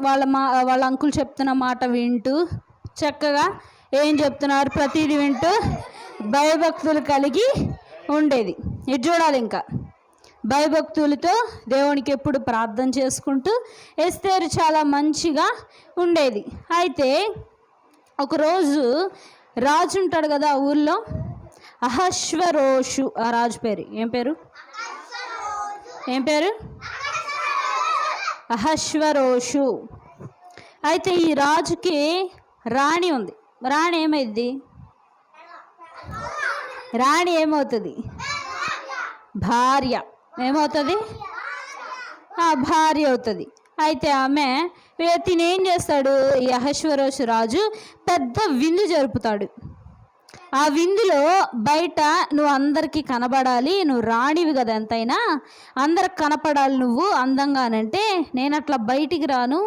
వాళ్ళ అంకుల్ చెప్తున్న మాట వింటూ చక్కగా ఏం చెప్తున్నారు ప్రతిదీ వింటూ భయభక్తులు కలిగి ఉండేది. ఇది చూడాలి. ఇంకా భయభక్తులతో దేవునికి ఎప్పుడు ప్రార్థన చేసుకుంటూ ఎస్తేరు చాలా మంచిగా ఉండేది. అయితే ఒకరోజు రాజు ఉంటాడు కదా ఆ ఊళ్ళో, అహశ్వరోషు. ఆ రాజు పేరు ఏం పేరు? అహశ్వరోషు. అయితే ఈ రాజుకి రాణి ఉంది. రాణి ఏమవుతుంది? భార్య. ఏమవుతుంది? భార్య అవుతుంది. అయితే ఆమె తినేం చేస్తాడు, ఈ అహశ్వరోషు రాజు పెద్ద విందు జరుపుతాడు. ఆ విందులో బయట నువ్వు అందరికీ కనబడాలి, నువ్వు రాణివి కదా, ఎంతైనా అందరికి కనపడాలి నువ్వు అందంగానంటే, నేను అట్లా బయటికి రాను,